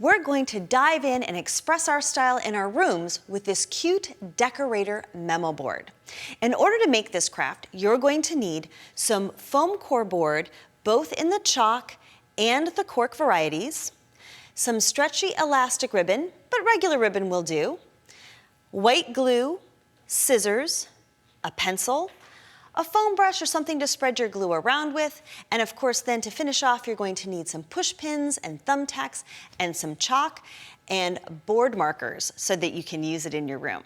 we're going to dive in and express our style in our rooms with this cute decorator memo board. In order to make this craft, you're going to need some foam core board, both in the chalk and the cork varieties, some stretchy elastic ribbon, but regular ribbon will do, white glue, scissors, a pencil, a foam brush or something to spread your glue around with, and of course then to finish off you're going to need some push pins and thumbtacks and some chalk and board markers so that you can use it in your room.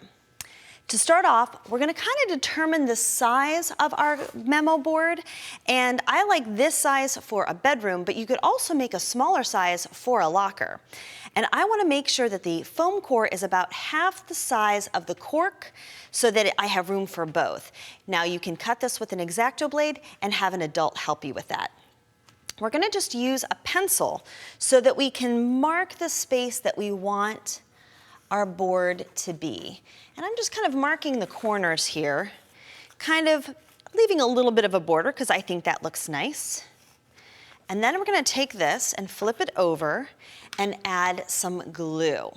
To start off, we're going to kind of determine the size of our memo board, and I like this size for a bedroom, but you could also make a smaller size for a locker. And I want to make sure that the foam core is about half the size of the cork so that I have room for both. Now you can cut this with an X-Acto blade and have an adult help you with that. We're going to just use a pencil so that we can mark the space that we want our board to be. And I'm just kind of marking the corners here, kind of leaving a little bit of a border because I think that looks nice. And then we're going to take this and flip it over and add some glue.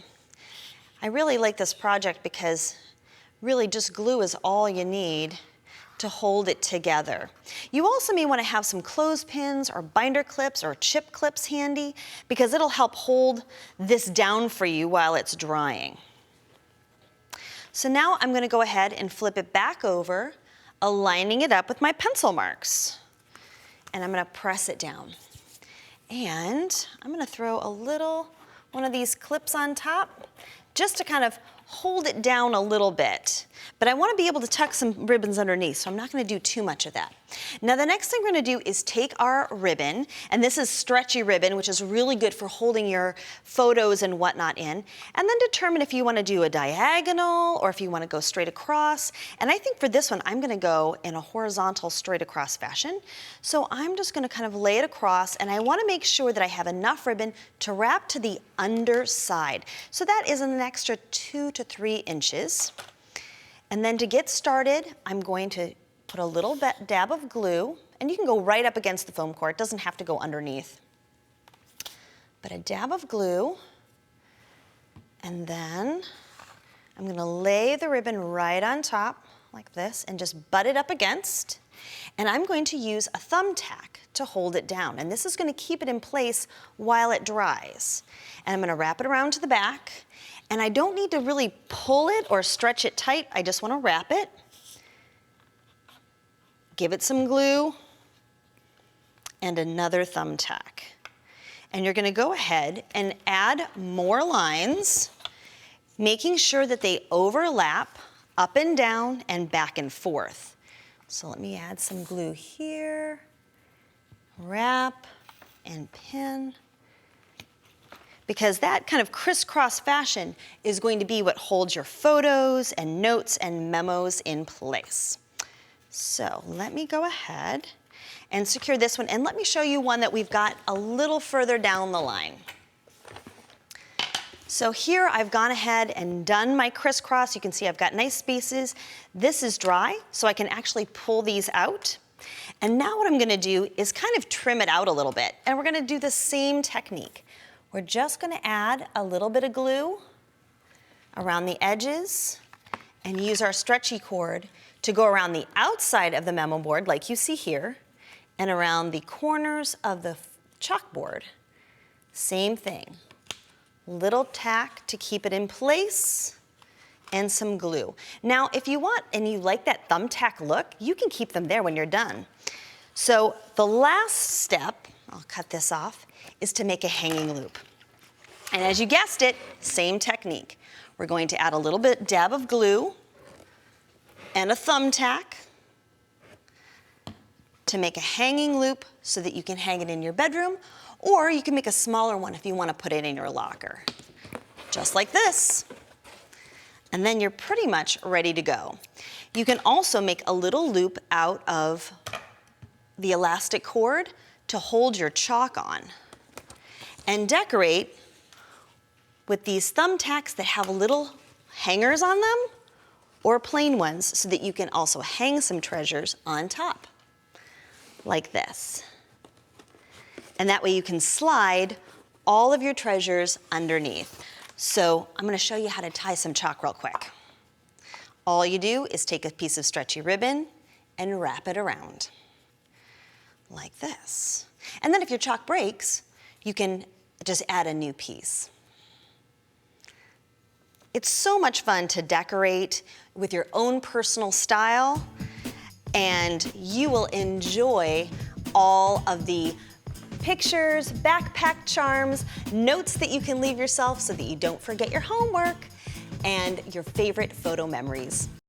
I really like this project because really just glue is all you need to hold it together. You also may want to have some clothespins or binder clips or chip clips handy because it'll help hold this down for you while it's drying. So now I'm going to go ahead and flip it back over, aligning it up with my pencil marks. And I'm going to press it down. And I'm going to throw a little one of these clips on top just to kind of hold it down a little bit. But I want to be able to tuck some ribbons underneath, so I'm not going to do too much of that. Now the next thing we're going to do is take our ribbon, and this is stretchy ribbon, which is really good for holding your photos and whatnot in, and then determine if you want to do a diagonal or if you want to go straight across. And I think for this one, I'm going to go in a horizontal straight across fashion. So I'm just going to kind of lay it across, and I want to make sure that I have enough ribbon to wrap to the underside. So that is an extra 2 to 3 inches. And then to get started, I'm going to put a little dab of glue, and you can go right up against the foam core. It doesn't have to go underneath. But a dab of glue, and then I'm going to lay the ribbon right on top like this and just butt it up against. And I'm going to use a thumbtack to hold it down. And this is going to keep it in place while it dries. And I'm going to wrap it around to the back. And I don't need to really pull it or stretch it tight. I just want to wrap it. Give it some glue and another thumbtack. And you're going to go ahead and add more lines, making sure that they overlap up and down and back and forth. So let me add some glue here, wrap and pin, because that kind of crisscross fashion is going to be what holds your photos and notes and memos in place. So let me go ahead and secure this one, and let me show you one that we've got a little further down the line. So here I've gone ahead and done my crisscross. You can see I've got nice spaces. This is dry, so I can actually pull these out. And now what I'm going to do is kind of trim it out a little bit, and we're going to do the same technique. We're just going to add a little bit of glue around the edges and use our stretchy cord to go around the outside of the memo board like you see here and around the corners of the chalkboard. Same thing. Little tack to keep it in place and some glue. Now if you want and you like that thumbtack look, you can keep them there when you're done. So the last step, I'll cut this off, is to make a hanging loop. And as you guessed it, same technique. We're going to add a little bit dab of glue and a thumbtack to make a hanging loop so that you can hang it in your bedroom, or you can make a smaller one if you want to put it in your locker. Just like this. And then you're pretty much ready to go. You can also make a little loop out of the elastic cord to hold your chalk on. And decorate with these thumbtacks that have little hangers on them or plain ones so that you can also hang some treasures on top, like this. And that way you can slide all of your treasures underneath. So I'm gonna show you how to tie some chalk real quick. All you do is take a piece of stretchy ribbon and wrap it around, like this. And then if your chalk breaks, you can just add a new piece. It's so much fun to decorate with your own personal style, and you will enjoy all of the pictures, backpack charms, notes that you can leave yourself so that you don't forget your homework, and your favorite photo memories.